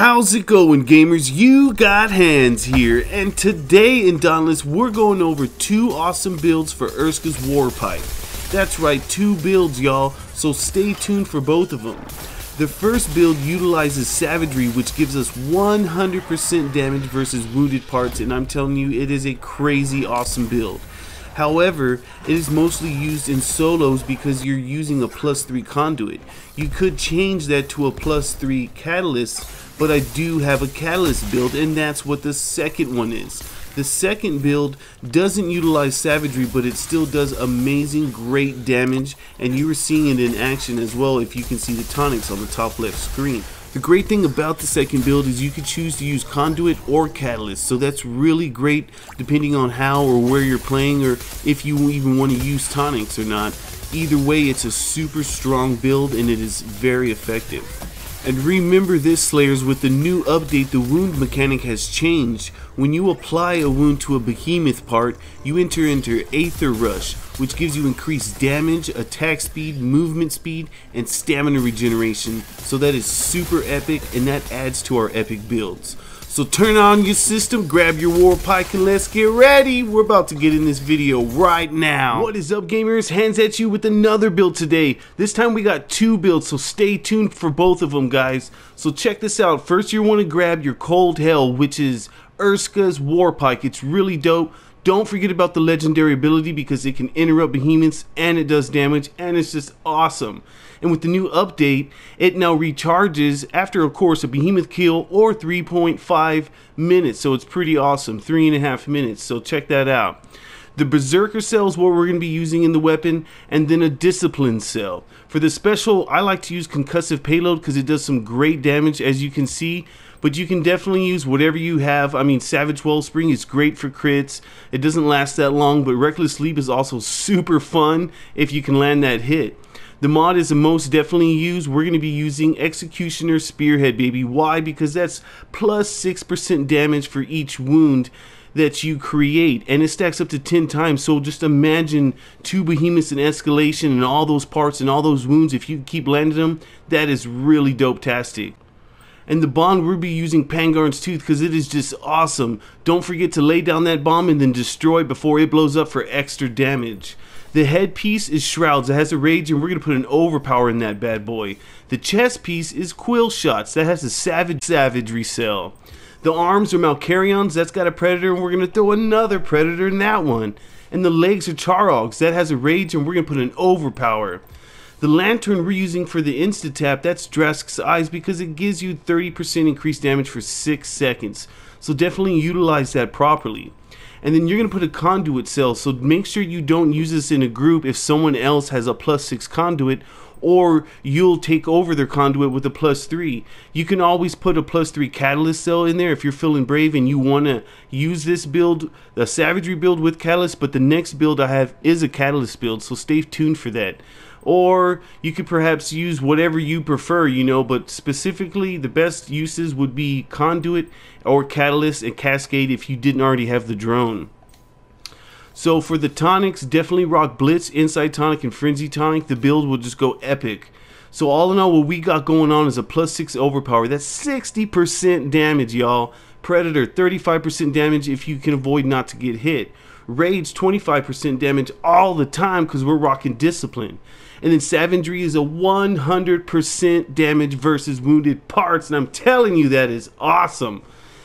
How's it going, gamers? You got hands here, and today in Dauntless we're going over two awesome builds for Urska's War Pike. That's right, two builds, y'all, so stay tuned for both of them. The first build utilizes Savagery, which gives us 100% damage versus wounded parts, and I'm telling you, it is a crazy awesome build. However, it is mostly used in solos because you're using a +3 Conduit. You could change that to a +3 Catalyst, but I do have a Catalyst build, and that's what the second one is. The second build doesn't utilize Savagery, but it still does amazing, great damage, and you are seeing it in action as well if you can see the tonics on the top left screen. The great thing about the second build is you can choose to use Conduit or Catalyst, so that's really great depending on how or where you're playing, or if you even want to use tonics or not. Either way, it's a super strong build and it is very effective. And remember this, Slayers, with the new update, the wound mechanic has changed. When you apply a wound to a behemoth part, you enter into Aether Rush, which gives you increased damage, attack speed, movement speed, and stamina regeneration. So that is super epic, and that adds to our epic builds. So turn on your system, grab your War Pike, and let's get ready. We're about to get in this video right now. What is up, gamers? Hands at you with another build today. This time we got two builds, so stay tuned for both of them, guys. So check this out. First, you want to grab your Cold Hell, which is Urska's War Pike. It's really dope. Don't forget about the legendary ability because it can interrupt behemoths and it does damage, and it's just awesome. And with the new update, it now recharges after, of course, a behemoth kill or 3.5 minutes. So it's pretty awesome, 3.5 minutes. So check that out. The Berserker cell is what we're going to be using in the weapon, and then a Discipline cell. For the special, I like to use Concussive Payload because it does some great damage, as you can see. But you can definitely use whatever you have. I mean, Savage Wellspring is great for crits. It doesn't last that long, but Reckless Leap is also super fun if you can land that hit. The mod is the most definitely used. We're going to be using Executioner Spearhead, baby. Why? Because that's plus 6% damage for each wound that you create, and it stacks up to 10 times. So just imagine two behemoths in escalation and all those parts and all those wounds. If you keep landing them, that is really dope-tastic. And the bomb, we'll be using Pangarn's Tooth because it is just awesome. Don't forget to lay down that bomb and then destroy it before it blows up for extra damage. The headpiece is Shrouds. It has a rage, and we're going to put an overpower in that bad boy. The chest piece is Quill Shots. That has a Savagery cell. The arms are Malkarions. That's got a Predator, and we're going to throw another Predator in that one. And the legs are Charogs. That has a rage, and we're going to put an overpower. The lantern we're using for the insta-tap, that's Drask's Eyes because it gives you 30% increased damage for 6 seconds. So definitely utilize that properly. And then you're going to put a Conduit cell, so make sure you don't use this in a group if someone else has a +6 Conduit, or you'll take over their Conduit with a +3. You can always put a +3 Catalyst cell in there if you're feeling brave and you want to use this build, the Savagery build with Catalyst, but the next build I have is a Catalyst build, so stay tuned for that. Or you could perhaps use whatever you prefer, you know, but specifically the best uses would be Conduit or Catalyst and Cascade if you didn't already have the drone. So for the tonics, definitely rock Blitz, Inside Tonic, and Frenzy Tonic. The build will just go epic. So all in all, what we got going on is a +6 overpower. That's 60% damage, y'all. Predator, 35% damage if you can avoid not to get hit. Rage, 25% damage all the time because we're rocking Discipline. And then Savagery is a 100% damage versus wounded parts, and I'm telling you, that is awesome.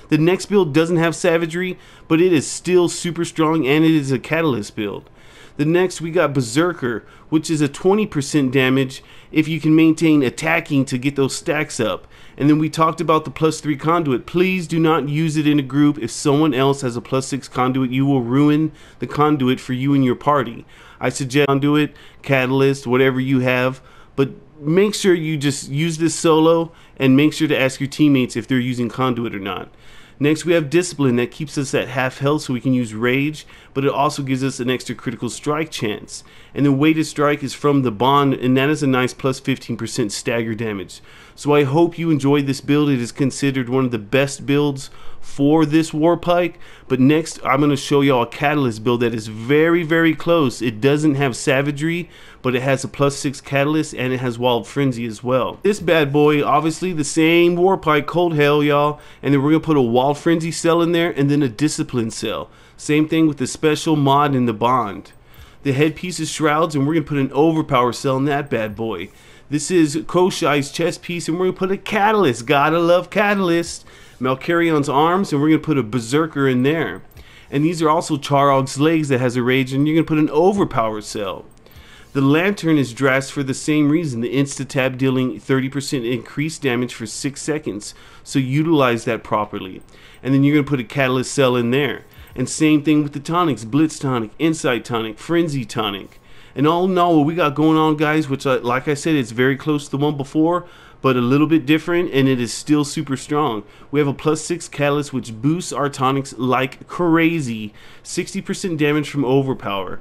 The next build doesn't have Savagery, but it is still super strong, and it is a Catalyst build. The next, we got Berserker, which is a 20% damage if you can maintain attacking to get those stacks up. And then we talked about the +3 Conduit. Please do not use it in a group. If someone else has a +6 Conduit, you will ruin the Conduit for you and your party. I suggest Conduit, Catalyst, whatever you have, but make sure you just use this solo and make sure to ask your teammates if they're using Conduit or not. Next, we have Discipline. That keeps us at half health so we can use Rage, but it also gives us an extra critical strike chance. And the weighted strike is from the Bond, and that is a nice plus 15% stagger damage. So I hope you enjoyed this build. It is considered one of the best builds for this War Pike. But next, I'm going to show y'all a Catalyst build that is very, very close. It doesn't have Savagery, but it has a +6 catalyst and it has Wild Frenzy as well. This bad boy, obviously the same War Pike, Cold Hail, y'all, and then we're gonna put a Wild Frenzy cell in there and then a Discipline cell. Same thing with the special mod in the Bond. The headpiece is Shrouds, and we're gonna put an Overpower cell in that bad boy. This is Koshai's chest piece, and we're gonna put a Catalyst. Gotta love Catalyst. Malkarion's arms, and we're gonna put a Berserker in there. And these are also Charog's legs that has a rage, and you're gonna put an Overpower cell. The Lantern is Drast for the same reason, the insta-tab dealing 30% increased damage for 6 seconds, so utilize that properly. And then you're gonna put a Catalyst cell in there. And same thing with the tonics, Blitz tonic, Insight tonic, Frenzy tonic. And all in all, what we got going on, guys, which like I said, it's very close to the one before, but a little bit different, and it is still super strong. We have a +6 catalyst, which boosts our tonics like crazy. 60% damage from Overpower.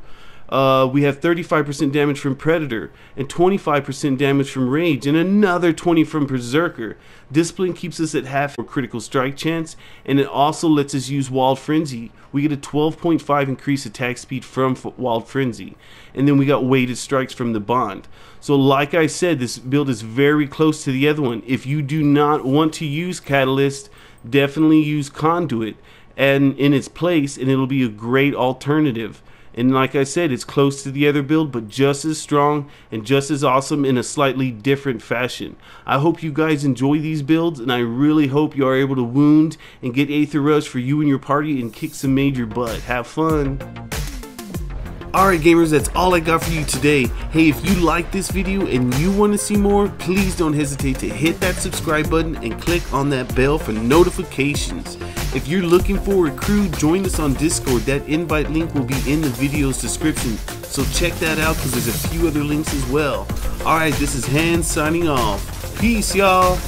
We have 35% damage from Predator, and 25% damage from Rage, and another 20 from Berserker. Discipline keeps us at half for critical strike chance, and it also lets us use Wild Frenzy. We get a 12.5 increase attack speed from Wild Frenzy, and then we got weighted strikes from the Bond. So like I said, this build is very close to the other one. If you do not want to use Catalyst, definitely use Conduit and in its place, and it'll be a great alternative. And like I said, it's close to the other build, but just as strong and just as awesome in a slightly different fashion. I hope you guys enjoy these builds, and I really hope you are able to wound and get Aether Rush for you and your party and kick some major butt. Have fun. Alright gamers, that's all I got for you today. Hey, if you like this video and you want to see more, please don't hesitate to hit that subscribe button and click on that bell for notifications. If you're looking for a crew, join us on Discord. That invite link will be in the video's description, so check that out because there's a few other links as well. Alright, this is Hans signing off. Peace, y'all.